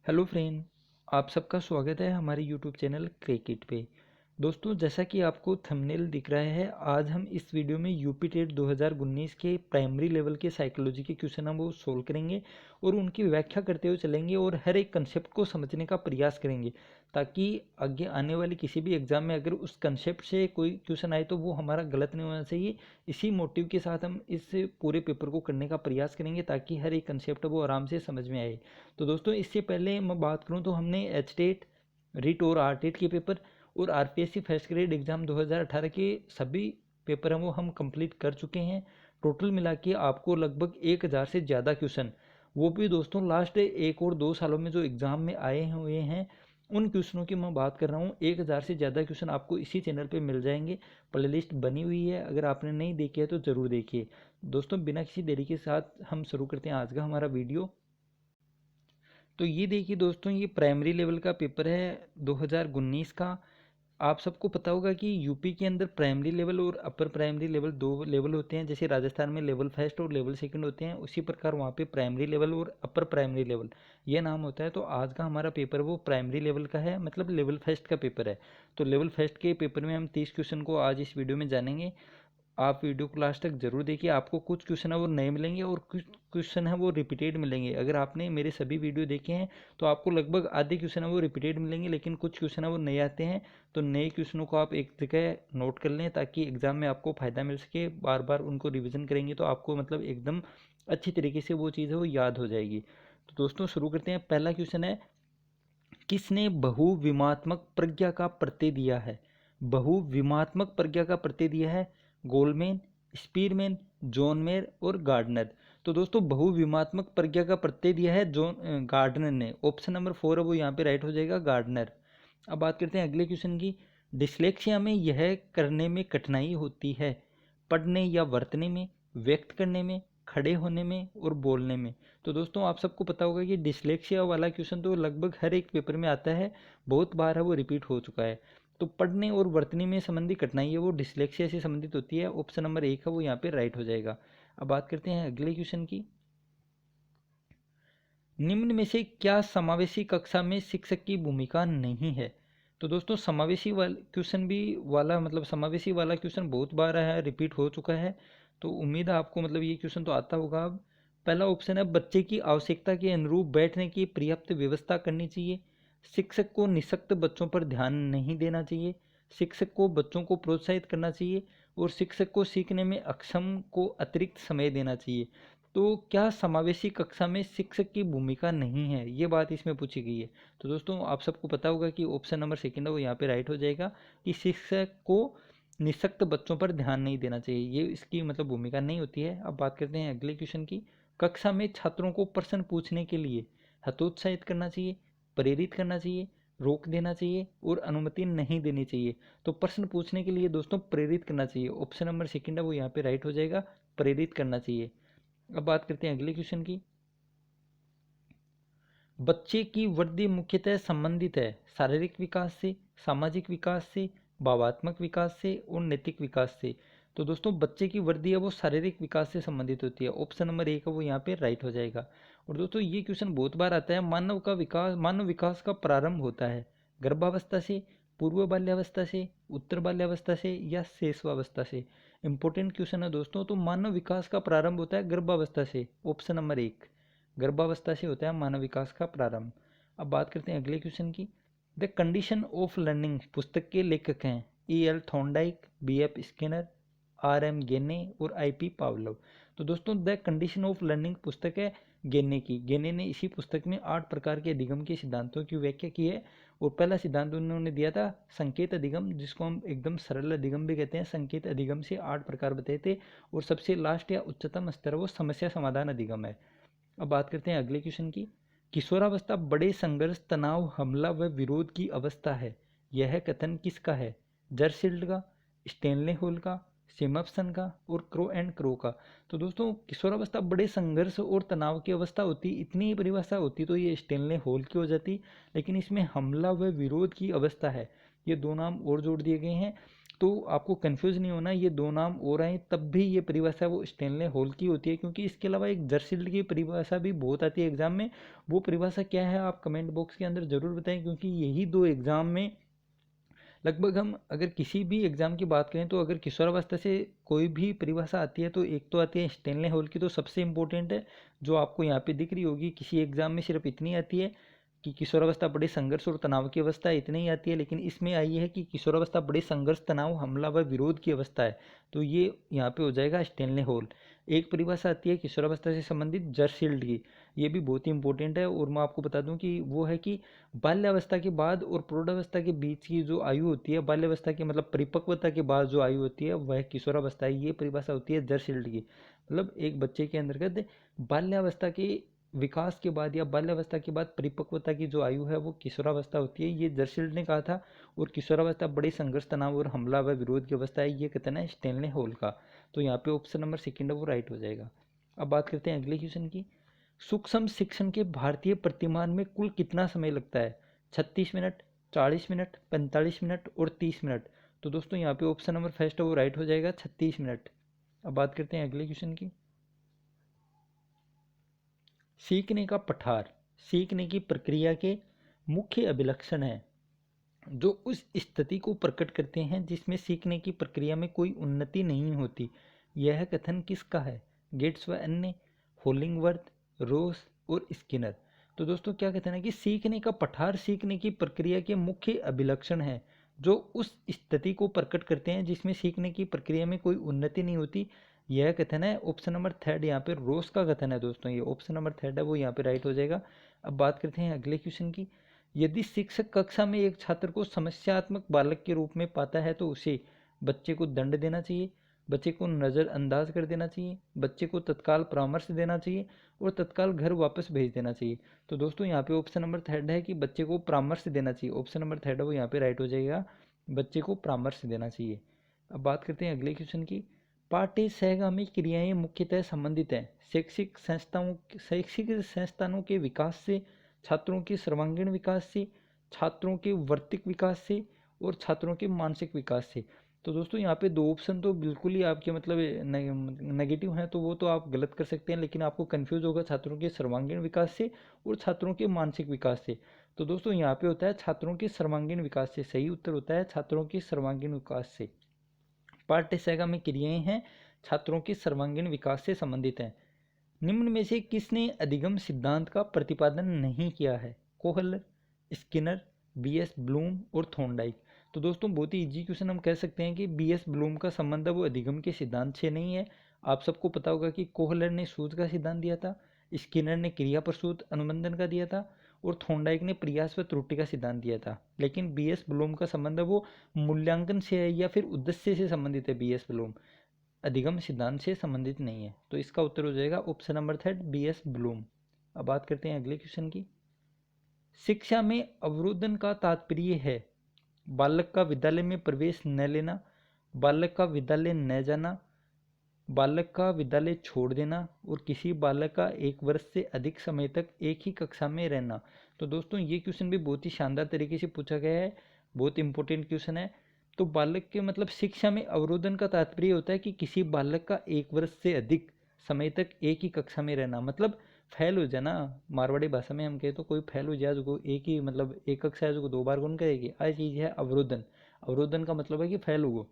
Hello friend. आप सबका स्वागत है हमारे यूट्यूब चैनल क्रिकेट पे। दोस्तों, जैसा कि आपको थंबनेल दिख रहा है, आज हम इस वीडियो में यूपी टेट 2019 के प्राइमरी लेवल के साइकोलॉजी के क्वेश्चन हम वो सोल्व करेंगे और उनकी व्याख्या करते हुए चलेंगे और हर एक कंसेप्ट को समझने का प्रयास करेंगे, ताकि आगे आने वाली किसी भी एग्जाम में अगर उस कंसेप्ट से कोई क्वेश्चन आए तो वो हमारा गलत नहीं होना चाहिए। इसी मोटिव के साथ हम इस पूरे पेपर को करने का प्रयास करेंगे ताकि हर एक कंसेप्ट वो आराम से समझ में आए। तो दोस्तों, इससे पहले मैं बात करूं तो हमने एच टेट, रिट और आर टेट के पेपर और आरपीएससी फर्स्ट ग्रेड एग्जाम 2018 के सभी पेपर हैं वो हम कंप्लीट कर चुके हैं। टोटल मिला के आपको लगभग 1000 से ज़्यादा क्वेश्चन, वो भी दोस्तों लास्ट 1 और 2 सालों में जो एग्ज़ाम में आए हुए हैं उन क्वेश्चनों की मैं बात कर रहा हूँ। 1000 से ज़्यादा क्वेश्चन आपको इसी चैनल पे मिल जाएंगे। प्लेलिस्ट बनी हुई है, अगर आपने नहीं देखी है तो ज़रूर देखिए। दोस्तों, बिना किसी देरी के साथ हम शुरू करते हैं आज का हमारा वीडियो। तो ये देखिए दोस्तों, ये प्राइमरी लेवल का पेपर है 2019 का। आप सबको पता होगा कि यूपी के अंदर प्राइमरी लेवल और अपर प्राइमरी लेवल दो लेवल होते हैं। जैसे राजस्थान में लेवल फर्स्ट और लेवल सेकंड होते हैं, उसी प्रकार वहाँ पे प्राइमरी लेवल और अपर प्राइमरी लेवल ये नाम होता है। तो आज का हमारा पेपर वो प्राइमरी लेवल का है, मतलब लेवल फर्स्ट का पेपर है। तो लेवल फर्स्ट के पेपर में हम 30 क्वेश्चन को आज इस वीडियो में जानेंगे। आप वीडियो को लास्ट तक जरूर देखिए। आपको कुछ क्वेश्चन है वो नए मिलेंगे और कुछ क्वेश्चन है वो रिपीटेड मिलेंगे। अगर आपने मेरे सभी वीडियो देखे हैं तो आपको लगभग आधे क्वेश्चन है वो रिपीटेड मिलेंगे, लेकिन कुछ क्वेश्चन है वो नए आते हैं। तो नए क्वेश्चनों को आप एक जगह नोट कर लें ताकि एग्जाम में आपको फ़ायदा मिल सके। बार बार उनको रिविजन करेंगे तो आपको मतलब एकदम अच्छी तरीके से वो चीज़ है वो याद हो जाएगी। तो दोस्तों, शुरू करते हैं। पहला क्वेश्चन है, किसने बहुविमात्मक प्रज्ञा का प्रत्यय दिया है? बहुविमात्मक प्रज्ञा का प्रत्यय दिया है गोलमैन, स्पीरमैन, जॉन मेयर और गार्डनर। तो दोस्तों, बहुविमात्मक प्रज्ञा का प्रत्यय दिया है गार्डनर ने। ऑप्शन नंबर 4 है वो यहाँ पे राइट हो जाएगा, गार्डनर। अब बात करते हैं अगले क्वेश्चन की। डिस्लेक्सिया में यह करने में कठिनाई होती है, पढ़ने या वर्तने में, व्यक्त करने में, खड़े होने में और बोलने में। तो दोस्तों, आप सबको पता होगा कि डिस्लेक्सिया वाला क्वेश्चन तो लगभग हर एक पेपर में आता है, बहुत बार है वो रिपीट हो चुका है। तो पढ़ने और वर्तने में संबंधी कठिनाई है वो डिस्लेक्सिया से संबंधित होती है। ऑप्शन नंबर 1 है वो यहाँ पे राइट हो जाएगा। अब बात करते हैं अगले क्वेश्चन की। निम्न में से क्या समावेशी कक्षा में शिक्षक की भूमिका नहीं है? तो दोस्तों, समावेशी वाला क्वेश्चन भी वाला मतलब समावेशी वाला क्वेश्चन बहुत बार है रिपीट हो चुका है। तो उम्मीद है आपको मतलब ये क्वेश्चन तो आता होगा। अब पहला ऑप्शन है, बच्चे की आवश्यकता के अनुरूप बैठने की पर्याप्त व्यवस्था करनी चाहिए। शिक्षक को निःशक्त बच्चों पर ध्यान नहीं देना चाहिए। शिक्षक को बच्चों को प्रोत्साहित करना चाहिए और शिक्षक को सीखने में अक्षम को अतिरिक्त समय देना चाहिए। तो क्या समावेशी कक्षा में शिक्षक की भूमिका नहीं है, ये बात इसमें पूछी गई है। तो दोस्तों, आप सबको पता होगा कि ऑप्शन नंबर सेकंड है वो यहाँ पे राइट हो जाएगा कि शिक्षक को निःशक्त बच्चों पर ध्यान नहीं देना चाहिए, ये इसकी मतलब भूमिका नहीं होती है। अब बात करते हैं अगले क्वेश्चन की। कक्षा में छात्रों को प्रश्न पूछने के लिए हतोत्साहित करना चाहिए, प्रेरित करना चाहिए, रोक देना चाहिए और अनुमति नहीं देनी चाहिए। तो प्रश्न पूछने के लिए दोस्तों प्रेरित करना चाहिए। ऑप्शन नंबर सेकंड है वो यहाँ पे राइट हो जाएगा, प्रेरित करना चाहिए। अब बात करते हैं अगले क्वेश्चन की। बच्चे की वृद्धि मुख्यतः संबंधित है शारीरिक विकास से, सामाजिक विकास से, भावात्मक विकास से और नैतिक विकास से। तो दोस्तों, बच्चे की वृद्धि है वो शारीरिक विकास से संबंधित होती है। ऑप्शन नंबर 1 है वो यहाँ पे राइट हो जाएगा। और दोस्तों, ये क्वेश्चन बहुत बार आता है। मानव विकास का प्रारंभ होता है गर्भावस्था से, पूर्व बाल्यावस्था से, उत्तर बाल्यावस्था से या शेषवावस्था से। इंपॉर्टेंट क्वेश्चन है दोस्तों। तो मानव विकास का प्रारंभ होता है गर्भावस्था से। ऑप्शन नंबर 1, गर्भावस्था से होता है मानव विकास का प्रारंभ। अब बात करते हैं अगले क्वेश्चन की। द कंडीशन ऑफ लर्निंग पुस्तक के लेखक हैं E.L. Thorndike, B.F. Skinner, R.M. गेने और I.P. पावलोव। तो दोस्तों, द कंडीशन ऑफ लर्निंग पुस्तक है गेने की। गेने ने इसी पुस्तक में 8 प्रकार के अधिगम के सिद्धांतों की व्याख्या की है। और पहला सिद्धांत उन्होंने दिया था संकेत अधिगम, जिसको हम एकदम सरल अधिगम भी कहते हैं। संकेत अधिगम से 8 प्रकार बताए थे। और सबसे लास्ट या उच्चतम स्तर वो समस्या समाधान अधिगम है। अब बात करते हैं अगले क्वेश्चन की। किशोरावस्था बड़े संघर्ष, तनाव, हमला व विरोध की अवस्था है, यह कथन किसका है? जर्सील्ड का, स्टेनले होल का, सिमप्सन का और क्रो एंड क्रो का। तो दोस्तों, किशोरावस्था बड़े संघर्ष और तनाव की अवस्था होती, इतनी ही परिभाषा होती तो ये स्टेनले होल की हो जाती। लेकिन इसमें हमला व विरोध की अवस्था है, ये दो नाम और जोड़ दिए गए हैं। तो आपको कंफ्यूज नहीं होना, ये दो नाम और आए तब भी ये परिभाषा वो स्टेनले हॉल की होती है, क्योंकि इसके अलावा एक जर्सिल्ड की परिभाषा भी बहुत आती है एग्जाम में। वो परिभाषा क्या है आप कमेंट बॉक्स के अंदर जरूर बताएं, क्योंकि यही दो एग्जाम में लगभग, हम अगर किसी भी एग्जाम की बात करें तो अगर किशोरावस्था से कोई भी परिभाषा आती है तो एक तो आती है स्टेनले हॉल की, तो सबसे इंपॉर्टेंट है, जो आपको यहाँ पे दिख रही होगी। किसी एग्जाम में सिर्फ इतनी आती है कि किशोरावस्था बड़े संघर्ष और तनाव की अवस्था है, इतनी ही आती है, लेकिन इसमें आई है कि किशोरावस्था बड़े संघर्ष तनाव हमला व विरोध की अवस्था है, तो ये यहाँ पे हो जाएगा स्टेनले हॉल। एक परिभाषा आती है किशोरावस्था से संबंधित जर्सिल्ड की, ये भी बहुत ही इंपॉर्टेंट है। और मैं आपको बता दूं कि वो है कि बाल्यावस्था के बाद और प्रौढ़ावस्था के बीच की जो आयु होती है, बाल्यावस्था की मतलब परिपक्वता के बाद जो आयु होती है वह किशोरावस्था है, ये परिभाषा होती है जर्सिल्ड की। मतलब एक बच्चे के अंतर्गत बाल्यावस्था के विकास के बाद या बाल्यावस्था के बाद परिपक्वता की जो आयु है वो किशोरावस्था होती है, ये जर्सिल्ड ने कहा था। और किशोरावस्था बड़े संघर्ष तनाव और हमला व विरोध की अवस्था है, ये कथन है स्टेनले हॉल का। तो यहाँ पे ऑप्शन नंबर सेकंड है वो राइट हो जाएगा। अब बात करते हैं अगले क्वेश्चन की। सूक्ष्म शिक्षण के भारतीय प्रतिमान में कुल कितना समय लगता है? 36 मिनट, 40 मिनट, 45 मिनट और 30 मिनट। तो दोस्तों यहाँ पे ऑप्शन नंबर फर्स्ट है वो राइट हो जाएगा, 36 मिनट। अब बात करते हैं अगले क्वेश्चन की। सीखने का पठार सीखने की प्रक्रिया के मुख्य अभिलक्षण है जो उस स्थिति को प्रकट करते हैं जिसमें सीखने की प्रक्रिया में कोई उन्नति नहीं होती। यह कथन किसका है? गेट्स व अन्य, होलिंगवर्थ, रोस और स्किनर। तो दोस्तों क्या कथन है कि सीखने का पठार सीखने की प्रक्रिया के मुख्य अभिलक्षण है जो उस स्थिति को प्रकट करते हैं जिसमें सीखने की प्रक्रिया में कोई उन्नति नहीं होती। यह कथन है ऑप्शन नंबर थर्ड, यहाँ पे रोस का कथन है दोस्तों, ये ऑप्शन नंबर थर्ड है वो यहाँ पे राइट हो जाएगा। अब बात करते हैं अगले क्वेश्चन की। यदि शिक्षक कक्षा में एक छात्र को समस्यात्मक बालक के रूप में पाता है तो उसे बच्चे को दंड देना चाहिए, बच्चे को नज़रअंदाज कर देना चाहिए, बच्चे को तत्काल परामर्श देना चाहिए और तत्काल घर वापस भेज देना चाहिए। तो दोस्तों यहाँ पे ऑप्शन नंबर थर्ड है कि बच्चे को परामर्श देना चाहिए, ऑप्शन नंबर थर्ड है वो यहाँ पे राइट हो जाएगा, बच्चे को परामर्श देना चाहिए। अब बात करते हैं अगले क्वेश्चन की। पाठ्य सहगामी क्रियाएं मुख्यतः संबंधित हैं शैक्षिक संस्थानों के विकास से, छात्रों के सर्वांगीण विकास से, छात्रों के वर्तिक विकास से और छात्रों के मानसिक विकास से। तो दोस्तों यहाँ पे दो ऑप्शन तो बिल्कुल ही आपके मतलब नेगेटिव हैं, तो वो तो आप गलत कर सकते हैं, लेकिन आपको कंफ्यूज होगा छात्रों के सर्वांगीण विकास से और छात्रों के मानसिक विकास से। तो दोस्तों यहाँ पे होता है छात्रों के सर्वांगीण विकास से, सही उत्तर होता है छात्रों के सर्वांगीण विकास से। पाठ्य सहगामी क्रियाएं हैं छात्रों के सर्वांगीण विकास से संबंधित हैं। निम्न में से किसने अधिगम सिद्धांत का प्रतिपादन नहीं किया है? कोहलर, स्किनर, बीएस ब्लूम और थॉर्नडाइक। तो दोस्तों बहुत ही इजी क्वेश्चन हम कह सकते हैं कि बीएस ब्लूम का संबंध वो अधिगम के सिद्धांत से नहीं है। आप सबको पता होगा कि कोहलर ने सूत्र का सिद्धांत दिया था, स्किनर ने क्रिया प्रसूत अनुबंधन का दिया था और थॉर्नडाइक ने प्रयास व त्रुटि का सिद्धांत दिया था। लेकिन बीएस ब्लूम का संबंध वो मूल्यांकन से है या फिर उद्देश्य से संबंधित है, बीएस ब्लूम अधिगम सिद्धांत से संबंधित नहीं है। तो इसका उत्तर हो जाएगा option number third, BS bloom. अब बात करते हैं अगले क्वेश्चन की। शिक्षा में अवरोधन का तात्पर्य है बालक का विद्यालय में प्रवेश न लेना, बालक का विद्यालय न जाना, बालक का विद्यालय छोड़ देना और किसी बालक का 1 वर्ष से अधिक समय तक एक ही कक्षा में रहना। तो दोस्तों ये क्वेश्चन भी बहुत ही शानदार तरीके से पूछा गया है, बहुत इंपॉर्टेंट क्वेश्चन है। तो बालक के मतलब शिक्षा में अवरोधन का तात्पर्य होता है कि किसी बालक का 1 वर्ष से अधिक समय तक एक ही कक्षा में रहना, मतलब फेल हो जाना। मारवाड़ी भाषा में हम कहे तो कोई फेल हो जाए जो एक ही मतलब एक कक्षा है जो 2 बार गुण करेगी, आ चीज़ है अवरोधन। अवरोधन का मतलब है कि फेल हो,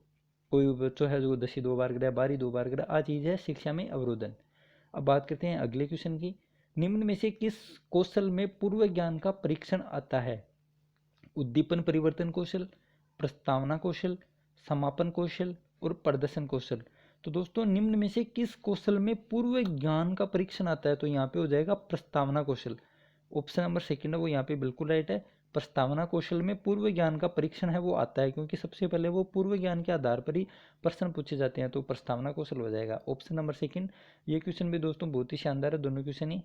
कोई बच्चों है जो 10 2 बार गिरा, 12 2 बार गिरा, आ चीज़ है शिक्षा में अवरोधन। अब बात करते हैं अगले क्वेश्चन की। निम्न में से किस कौशल में पूर्व ज्ञान का परीक्षण आता है? उद्दीपन परिवर्तन कौशल, प्रस्तावना कौशल, समापन कौशल और प्रदर्शन कौशल। तो दोस्तों निम्न में से किस कौशल में पूर्व ज्ञान का परीक्षण आता है? तो यहाँ पे हो जाएगा प्रस्तावना कौशल, ऑप्शन नंबर सेकंड है वो यहाँ पे बिल्कुल राइट है। प्रस्तावना कौशल में पूर्व ज्ञान का परीक्षण है वो आता है, क्योंकि सबसे पहले वो पूर्व ज्ञान के आधार पर ही प्रश्न पूछे जाते हैं, तो प्रस्तावना कौशल हो जाएगा ऑप्शन नंबर सेकंड। ये क्वेश्चन भी दोस्तों बहुत ही शानदार है, दोनों क्वेश्चन ही।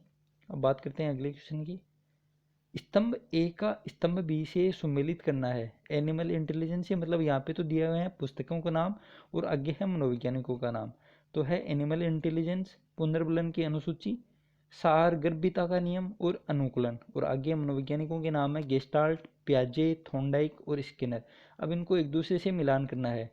अब बात करते हैं अगले क्वेश्चन की। स्तंभ ए का स्तंभ बी से सुमेलित करना है। एनिमल इंटेलिजेंस, मतलब यहाँ पे तो दिया हुआ है पुस्तकों का नाम और आगे है मनोवैज्ञानिकों का नाम। तो है एनिमल इंटेलिजेंस, पुनर्बलन की अनुसूची, सारगर्भिता का नियम और अनुकूलन, और आगे मनोवैज्ञानिकों के नाम है गेस्टाल्ट, पियाजे, थॉर्नडाइक और स्किनर। अब इनको एक दूसरे से मिलान करना है।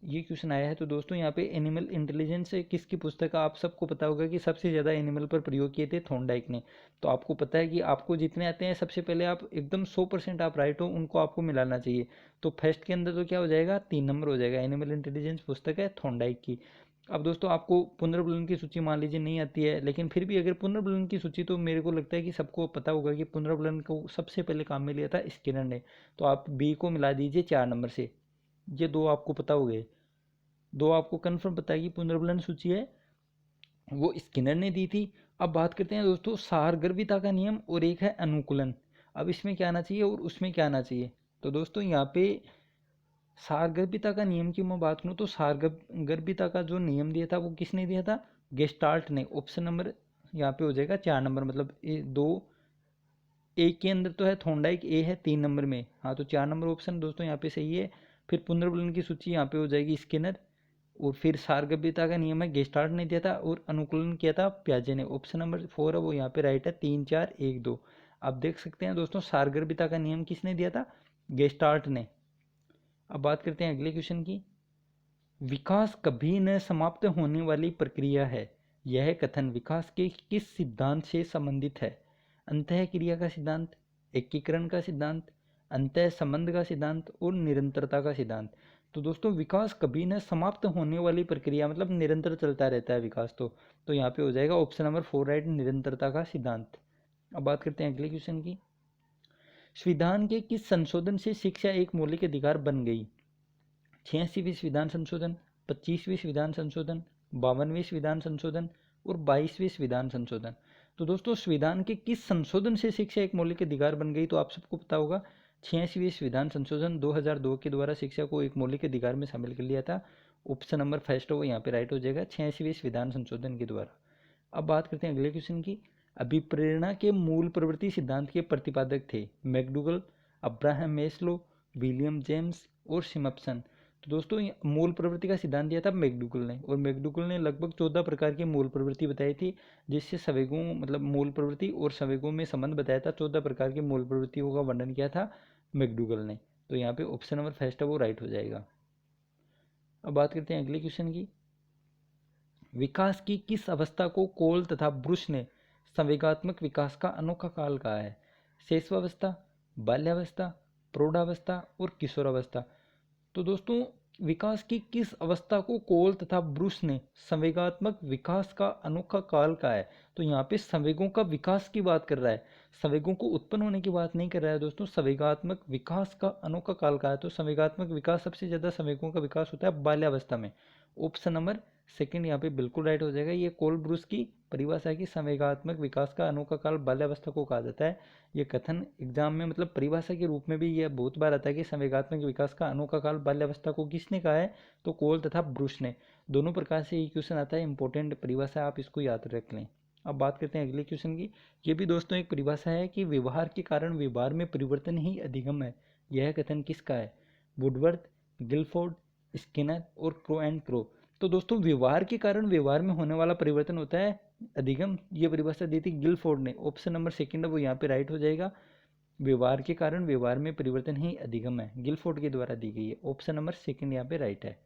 ये क्वेश्चन आया है। तो दोस्तों यहाँ पे एनिमल इंटेलिजेंस किसकी पुस्तक है? आप सबको पता होगा कि सबसे ज़्यादा एनिमल पर प्रयोग किए थे थॉर्नडाइक ने। तो आपको पता है कि आपको जितने आते हैं सबसे पहले आप एकदम 100% आप राइट हो, उनको आपको मिलाना चाहिए। तो फर्स्ट के अंदर तो क्या हो जाएगा, 3 नंबर हो जाएगा। एनिमल इंटेलिजेंस पुस्तक है थॉर्नडाइक की। अब दोस्तों आपको पुनर्बलन की सूची मान लीजिए नहीं आती है, लेकिन फिर भी अगर पुनर्बलन की सूची, तो मेरे को लगता है कि सबको पता होगा कि पुनर्बलन को सबसे पहले काम में लिया था स्किनर ने। तो आप बी को मिला दीजिए 4 नंबर से। ये दो आपको पता हो गए, दो आपको कन्फर्म पता है कि पुनर्बलन सूची है वो स्किनर ने दी थी। अब बात करते हैं दोस्तों सारगर्भिता का नियम और एक है अनुकूलन। अब इसमें क्या आना चाहिए और उसमें क्या आना चाहिए? तो दोस्तों यहाँ पे सारगर्भिता का नियम की मैं बात करूँ तो सारगर्भिता का जो नियम दिया था वो किसने दिया था? गेस्टाल्ट ने। ऑप्शन नंबर यहाँ पे हो जाएगा 4 नंबर, मतलब दो एक के अंदर तो है थॉर्नडाइक, ए है 3 नंबर में। हाँ, तो 4 नंबर ऑप्शन दोस्तों यहाँ पे सही है। फिर पुनर्बलन की सूची यहाँ पे हो जाएगी स्किनर, और फिर सारगर्भिता का नियम है गेस्टाल्ट ने दिया था, और अनुकूलन किया था प्याजे ने। ऑप्शन नंबर 4 है वो यहाँ पे राइट है। 3 4 1 2। आप देख सकते हैं दोस्तों सारगर्भिता का नियम किसने दिया था? गेस्टाल्ट ने। अब बात करते हैं अगले क्वेश्चन की। विकास कभी न समाप्त होने वाली प्रक्रिया है, यह कथन विकास के किस सिद्धांत से संबंधित है? अंतः क्रिया का सिद्धांत, एकीकरण का सिद्धांत, अंतः संबंध का सिद्धांत और निरंतरता का सिद्धांत। तो दोस्तों विकास कभी न समाप्त होने वाली प्रक्रिया, मतलब निरंतर चलता रहता है विकास। तो यहाँ पे हो जाएगा ऑप्शन नंबर 4 राइट, निरंतरता का सिद्धांत। अब बात करते हैं अगले क्वेश्चन की। संविधान के किस संशोधन से शिक्षा एक मौलिक अधिकार बन गई? 86वीं संविधान संशोधन, 25वीं संविधान संशोधन, 52वीं संविधान संशोधन और 22वीं संविधान संशोधन। तो दोस्तों संविधान के किस संशोधन से शिक्षा एक मौलिक अधिकार बन गई? तो आप सबको पता होगा 86वीं संविधान संशोधन 2002 के द्वारा शिक्षा को एक मौलिक अधिकार में शामिल कर लिया था। ऑप्शन नंबर फर्स्ट वो यहाँ पे राइट हो जाएगा, 86वीं संविधान संशोधन के द्वारा। अब बात करते हैं अगले क्वेश्चन की। अभिप्रेरणा के मूल प्रवृत्ति सिद्धांत के प्रतिपादक थे McDougall, Abraham Maslow, William James और सिमप्सन। तो दोस्तों मूल प्रवृत्ति का सिद्धांत दिया था मैकडूगल ने, और मैकडूगल ने लगभग 14 प्रकार की मूल प्रवृत्ति बताई थी, जिससे संवेगों मतलब मूल प्रवृत्ति और संवेगों में संबंध बताया था। 14 प्रकार की मूल प्रवृत्तियों का वर्णन किया था मैकडूगल ने। तो यहाँ पे ऑप्शन नंबर फर्स्ट है वो राइट हो जाएगा। अब बात करते हैं अगले क्वेश्चन की। विकास की किस अवस्था को कोल तथा ब्रुश ने संवेगात्मक विकास का अनोखा काल कहा है? शैशवावस्था, बाल्यावस्था, प्रौढ़ावस्था और किशोरावस्था। तो दोस्तों विकास की किस अवस्था को कोल तथा ब्रुश ने संवेगात्मक विकास का अनोखा काल कहा है? तो यहाँ पे संवेगों का विकास की बात कर रहा है, संवेगों को उत्पन्न होने की बात नहीं कर रहा है दोस्तों। संवेगात्मक विकास का अनोखा काल कहा है। तो संवेगात्मक विकास, सबसे ज्यादा संवेगों का विकास होता है बाल्यावस्था में। ऑप्शन नंबर सेकंड यहाँ पे बिल्कुल राइट हो जाएगा। ये कोल ब्रुश की परिभाषा है कि संवेगात्मक विकास का अनोखा काल बाल्यावस्था को कहा जाता है। ये कथन एग्जाम में मतलब परिभाषा के रूप में भी यह बहुत बार आता है कि संवेगात्मक विकास का अनोखा काल बाल्यावस्था को किसने कहा है? तो कोल तथा ब्रुश ने। दोनों प्रकार से ये क्वेश्चन आता है, इंपॉर्टेंट परिभाषा, आप इसको याद रख लें। अब बात करते हैं अगले क्वेश्चन की। ये भी दोस्तों एक परिभाषा है कि व्यवहार के कारण व्यवहार में परिवर्तन ही अधिगम है। यह कथन किसका है? वुडवर्थ, गिलफोर्ड, स्किनर और क्रो एंड क्रो। तो दोस्तों व्यवहार के कारण व्यवहार में होने वाला परिवर्तन होता है अधिगम। ये परिभाषा दी थी गिलफोर्ड ने। ऑप्शन नंबर सेकंड है वो यहाँ पे राइट हो जाएगा। व्यवहार के कारण व्यवहार में परिवर्तन ही अधिगम है, गिलफोर्ड के द्वारा दी गई है। ऑप्शन नंबर सेकंड यहाँ पे राइट है।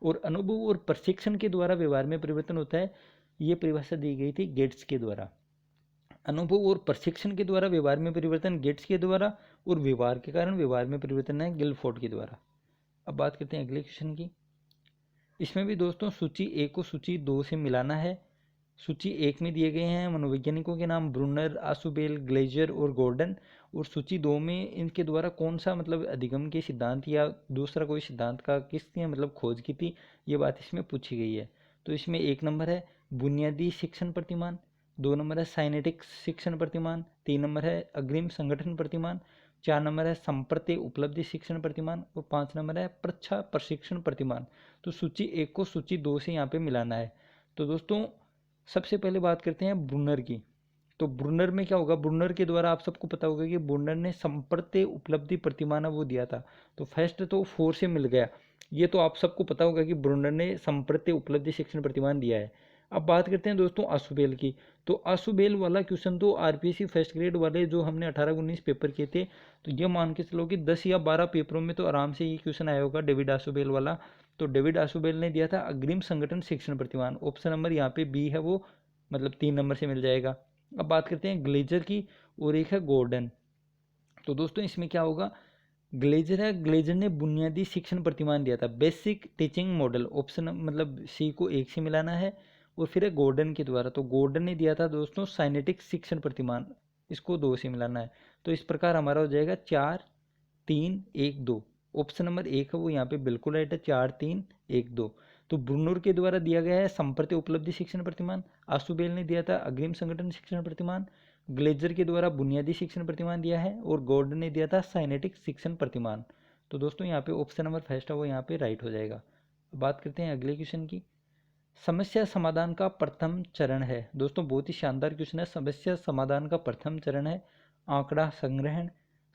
और अनुभव और प्रशिक्षण के द्वारा व्यवहार में परिवर्तन होता है, ये परिभाषा दी गई थी गेट्स के द्वारा। अनुभव और प्रशिक्षण के द्वारा व्यवहार में परिवर्तन गेट्स के द्वारा, और व्यवहार के कारण व्यवहार में परिवर्तन है गिलफोर्ड के द्वारा। अब बात करते हैं अगले क्वेश्चन की। इसमें भी दोस्तों सूची एक को सूची 2 से मिलाना है। सूची 1 में दिए गए हैं मनोवैज्ञानिकों के नाम ब्रूनर, आशुबेल, ग्लेजर और गॉर्डन। और सूची 2 में इनके द्वारा कौन सा मतलब अधिगम के सिद्धांत या दूसरा कोई सिद्धांत का किसने मतलब खोज की थी, ये बात इसमें पूछी गई है। तो इसमें 1 नंबर है बुनियादी शिक्षण प्रतिमान, 2 नंबर है साइनेटिक शिक्षण प्रतिमान, 3 नंबर है अग्रिम संगठन प्रतिमान, 4 नंबर है संप्रत्य उपलब्धि शिक्षण प्रतिमान, और 5 नंबर है प्रच्छा प्रशिक्षण प्रतिमान। तो सूची 1 को सूची 2 से यहाँ पे मिलाना है। तो दोस्तों सबसे पहले बात करते हैं ब्रूनर की। तो ब्रूनर में क्या होगा? ब्रूनर के द्वारा आप सबको पता होगा कि ब्रूनर ने संप्रत्य उपलब्धि प्रतिमान वो दिया था। तो फर्स्ट तो 4 से मिल गया, ये तो आप सबको पता होगा कि ब्रूनर ने संप्रत्य उपलब्धि शिक्षण प्रतिमान दिया है। अब बात करते हैं दोस्तों आशुबेल की। तो आशुबेल वाला क्वेश्चन तो आरपीएससी फर्स्ट ग्रेड वाले जो हमने 18-19 पेपर किए थे, तो ये मान के चलो कि 10 या 12 पेपरों में तो आराम से ये क्वेश्चन आया होगा डेविड आशुबेल वाला। तो डेविड आशुबेल ने दिया था अग्रिम संगठन शिक्षण प्रतिमान, ऑप्शन नंबर यहाँ पे बी है वो, मतलब 3 नंबर से मिल जाएगा। अब बात करते हैं ग्लेजर की, और एक है गॉर्डन। तो दोस्तों इसमें क्या होगा, ग्लेजर है, ग्लेजर ने बुनियादी शिक्षण प्रतिमान दिया था, बेसिक टीचिंग मॉडल, ऑप्शन मतलब सी को एक से मिलाना है, और फिर है गॉर्डन के द्वारा, तो गॉर्डन ने दिया था दोस्तों साइनेटिक शिक्षण प्रतिमान, इसको 2 से मिलाना है। तो इस प्रकार हमारा हो जाएगा 4-3-1-2, ऑप्शन नंबर 1 है वो यहाँ पे बिल्कुल राइट है, 4-3-1-2। तो ब्रूनर के द्वारा दिया गया है संप्रति उपलब्धि शिक्षण प्रतिमान, आशुबेल ने दिया था अग्रिम संगठन शिक्षण प्रतिमान, ग्लेजर के द्वारा बुनियादी शिक्षण प्रतिमान दिया है, और गॉर्डन ने दिया था साइनेटिक शिक्षण प्रतिमान। तो दोस्तों यहाँ पे ऑप्शन नंबर फर्स्ट है वो यहाँ पे राइट हो जाएगा। बात करते हैं अगले क्वेश्चन की। समस्या समाधान का प्रथम चरण है, दोस्तों बहुत ही शानदार क्वेश्चन है। समस्या समाधान का प्रथम चरण है आंकड़ा संग्रहण,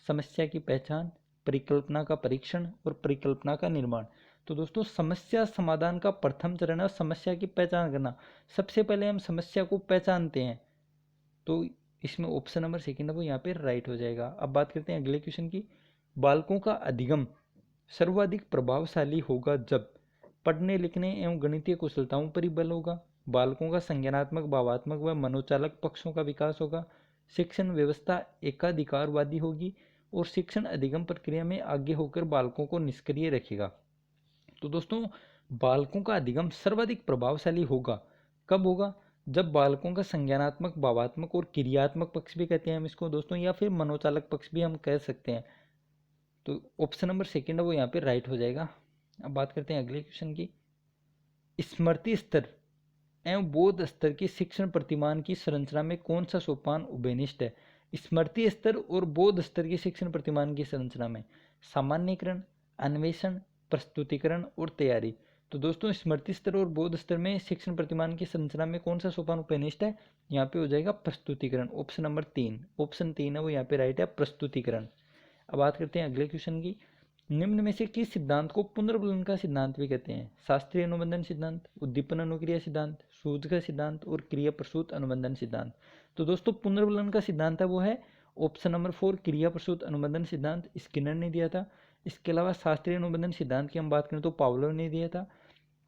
समस्या की पहचान, परिकल्पना का परीक्षण और परिकल्पना का निर्माण। तो दोस्तों समस्या समाधान का प्रथम चरण है समस्या की पहचान करना। सबसे पहले हम समस्या को पहचानते हैं, तो इसमें ऑप्शन नंबर सेकंड है वो यहाँ पे राइट हो जाएगा। अब बात करते हैं अगले क्वेश्चन की। बालकों का अधिगम सर्वाधिक प्रभावशाली होगा जब पढ़ने लिखने एवं गणितीय कुशलताओं पर ही बल होगा, बालकों का संज्ञानात्मक भावात्मक व मनोचालक पक्षों का विकास होगा, शिक्षण व्यवस्था एकाधिकारवादी होगी, और शिक्षण अधिगम प्रक्रिया में आगे होकर बालकों को निष्क्रिय रखेगा। तो दोस्तों बालकों का अधिगम सर्वाधिक प्रभावशाली होगा, कब होगा, जब बालकों का संज्ञानात्मक भावात्मक और क्रियात्मक पक्ष भी कहते हैं हम इसको दोस्तों, या फिर मनोचालक पक्ष भी हम कह सकते हैं। तो ऑप्शन नंबर सेकंड है वो यहाँ पे राइट हो जाएगा। अब बात करते हैं अगले क्वेश्चन की। स्मृति स्तर एवं बोध स्तर की शिक्षण प्रतिमान की संरचना में कौन सा सोपान उभयनिष्ठ है। स्मृति स्तर और बोध स्तर की शिक्षण प्रतिमान की संरचना में सामान्यकरण, अन्वेषण, प्रस्तुतिकरण और तैयारी। तो दोस्तों स्मृति स्तर और बोध स्तर में शिक्षण प्रतिमान की संरचना में कौन सा सोपान उपनिष्ठ है, यहाँ पे हो जाएगा प्रस्तुतिकरण, ऑप्शन नंबर 3, ऑप्शन 3 है वो यहाँ पे राइट है, प्रस्तुतिकरण। अब बात करते हैं अगले क्वेश्चन की। निम्न में से किस सिद्धांत को पुनर्बलन का सिद्धांत भी कहते हैं। शास्त्रीय अनुबंधन सिद्धांत, उद्दीपन अनुक्रिया सिद्धांत, सूझ का सिद्धांत और क्रिया प्रसूत अनुबंधन सिद्धांत। तो दोस्तों पुनर्बलन का सिद्धांत है वो है ऑप्शन नंबर 4, क्रिया प्रसूत अनुबंधन सिद्धांत, स्किनर ने दिया था। इसके अलावा शास्त्रीय अनुबंधन सिद्धांत की हम बात करें तो पावलोव ने दिया था।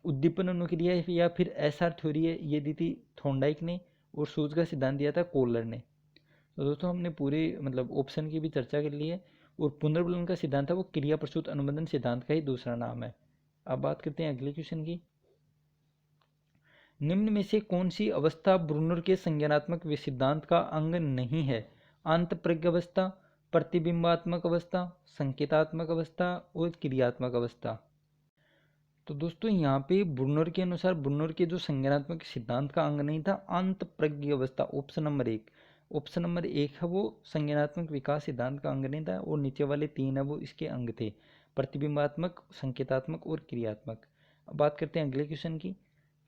उद्दीपन अनुक्रिया या फिर एसआर थ्योरी है ये दी थी थॉर्नडाइक ने, और सूझ का सिद्धांत दिया था कोहलर ने। तो दोस्तों हमने पूरे मतलब ऑप्शन की भी चर्चा कर ली है, और पुनर्बलन का सिद्धांत है वो क्रिया प्रसूत अनुबंधन सिद्धांत का ही दूसरा नाम है। अब बात करते हैं अगले क्वेश्चन की। निम्न में से कौन सी अवस्था ब्रूनर के संज्ञानात्मक सिद्धांत का अंग नहीं है। आंतप्रज्ञ अवस्था, प्रतिबिंबात्मक अवस्था, संकेतात्मक अवस्था और क्रियात्मक अवस्था। तो दोस्तों यहाँ पे ब्रूनर के अनुसार ब्रूनर के जो संज्ञानात्मक सिद्धांत का अंग नहीं था अंतःप्रज्ञ अवस्था, ऑप्शन नंबर 1, ऑप्शन नंबर 1 है वो संज्ञानात्मक विकास सिद्धांत का अंग नहीं था, और नीचे वाले 3 है वो इसके अंग थे, प्रतिबिंबात्मक, संकेतात्मक और क्रियात्मक। अब बात करते हैं अगले क्वेश्चन की।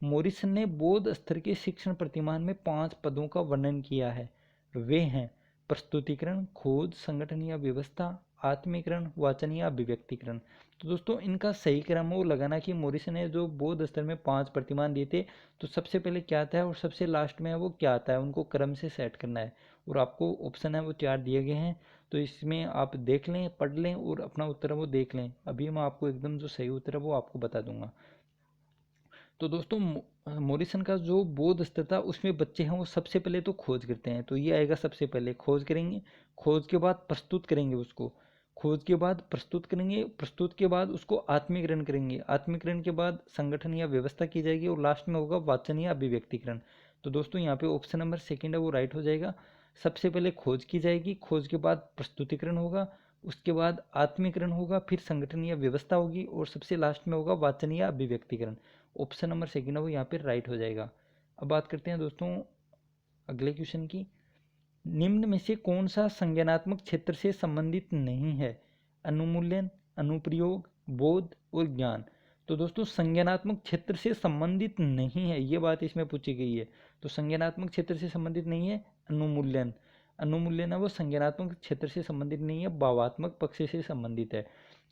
मॉरिसन ने बौद्ध स्तर के शिक्षण प्रतिमान में 5 पदों का वर्णन किया है, वे हैं प्रस्तुतिकरण, खोज, संगठन या व्यवस्था, आत्मीकरण, वाचन या अभिव्यक्तिकरण। तो दोस्तों इनका सही क्रम वो लगाना कि मॉरिसन ने जो बौद्ध स्तर में 5 प्रतिमान दिए थे, तो सबसे पहले क्या आता है और सबसे लास्ट में है वो क्या आता है, उनको क्रम से सेट करना है। और आपको ऑप्शन है वो 4 दिए गए हैं, तो इसमें आप देख लें, पढ़ लें और अपना उत्तर है वो देख लें। अभी मैं आपको एकदम जो सही उत्तर है वो आपको बता दूंगा। तो दोस्तों मॉरिसन का जो बौद्ध स्तर था उसमें बच्चे हैं वो सबसे पहले तो खोज करते हैं, तो ये आएगा सबसे पहले, खोज करेंगे, खोज के बाद प्रस्तुत करेंगे उसको, खोज के बाद प्रस्तुत करेंगे, प्रस्तुत के बाद उसको आत्मीकरण करेंगे, आत्मीकरण के बाद संगठन या व्यवस्था की जाएगी, और लास्ट में होगा वाचन या अभिव्यक्तिकरण। तो दोस्तों यहाँ पे ऑप्शन नंबर सेकंड है वो राइट हो जाएगा। सबसे पहले खोज की जाएगी, खोज के बाद प्रस्तुतिकरण होगा, उसके बाद आत्मीकरण होगा, फिर संगठन या व्यवस्था होगी, और सबसे लास्ट में होगा वाचन या अभिव्यक्तिकरण। ऑप्शन नंबर सेकंड है वो यहाँ पे राइट हो जाएगा। अब बात करते हैं दोस्तों अगले क्वेश्चन की। निम्न में से कौन सा संज्ञानात्मक क्षेत्र से संबंधित नहीं है। अनुमूल्यन, अनुप्रयोग, बोध और ज्ञान। तो दोस्तों संज्ञानात्मक क्षेत्र से संबंधित नहीं है, ये बात इसमें पूछी गई है। तो संज्ञानात्मक क्षेत्र से संबंधित नहीं है अनुमूल्यन, अनुमूल्यन है वो संज्ञानात्मक क्षेत्र से संबंधित नहीं है, भावात्मक पक्ष से संबंधित है।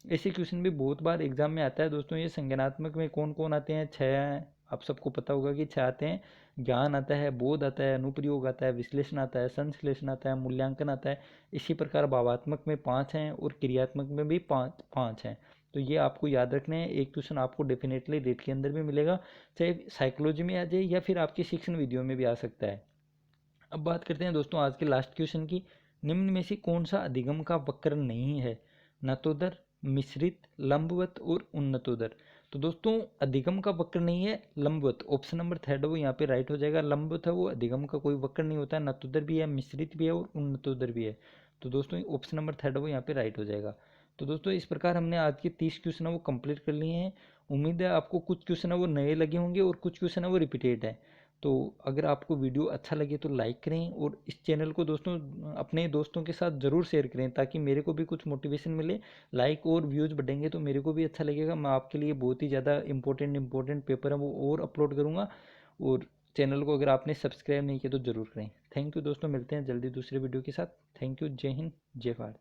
ऐसे क्वेश्चन भी बहुत बार एग्जाम में आता है दोस्तों। ये संज्ञानात्मक में कौन कौन आते हैं, 6 आप सबको पता होगा कि 6 आते हैं। ज्ञान आता है, बोध आता है, अनुप्रयोग आता है, विश्लेषण आता है, संश्लेषण आता है, मूल्यांकन आता है। इसी प्रकार भावात्मक में 5 हैं और क्रियात्मक में भी पाँच हैं। तो ये आपको याद रखने हैं। एक क्वेश्चन आपको डेफिनेटली रेट के अंदर भी मिलेगा, चाहे साइकोलॉजी में आ जाए या फिर आपकी शिक्षण वीडियो में भी आ सकता है। अब बात करते हैं दोस्तों आज के लास्ट क्वेश्चन की। निम्न में से कौन सा अधिगम का वक्र नहीं है? नतोदर, मिश्रित, लंबवत और उन्नतोदर। तो दोस्तों अधिगम का वक्र नहीं है, लंबवत। ऑप्शन नंबर थर्ड वो यहाँ पे राइट हो जाएगा। लंबवत है वो अधिगम का कोई वक्र नहीं होता है। नतोदर भी है, मिश्रित भी है और उन्नतोदर भी है। तो दोस्तों ऑप्शन नंबर थर्ड वो यहाँ पे राइट हो जाएगा। तो दोस्तों इस प्रकार हमने आज के 30 क्वेश्चन है वो कंप्लीट कर लिए हैं। उम्मीद है आपको कुछ क्वेश्चन है वो नए लगे होंगे और कुछ क्वेश्चन है वो रिपीटेड है। तो अगर आपको वीडियो अच्छा लगे तो लाइक करें और इस चैनल को दोस्तों अपने दोस्तों के साथ ज़रूर शेयर करें, ताकि मेरे को भी कुछ मोटिवेशन मिले। लाइक और व्यूज़ बढ़ेंगे तो मेरे को भी अच्छा लगेगा। मैं आपके लिए बहुत ही ज़्यादा इंपॉर्टेंट पेपर है वो और अपलोड करूँगा। और चैनल को अगर आपने सब्सक्राइब नहीं किया तो ज़रूर करें। थैंक यू दोस्तों, मिलते हैं जल्दी दूसरे वीडियो के साथ। Thank you. जय हिंद, जय भारत।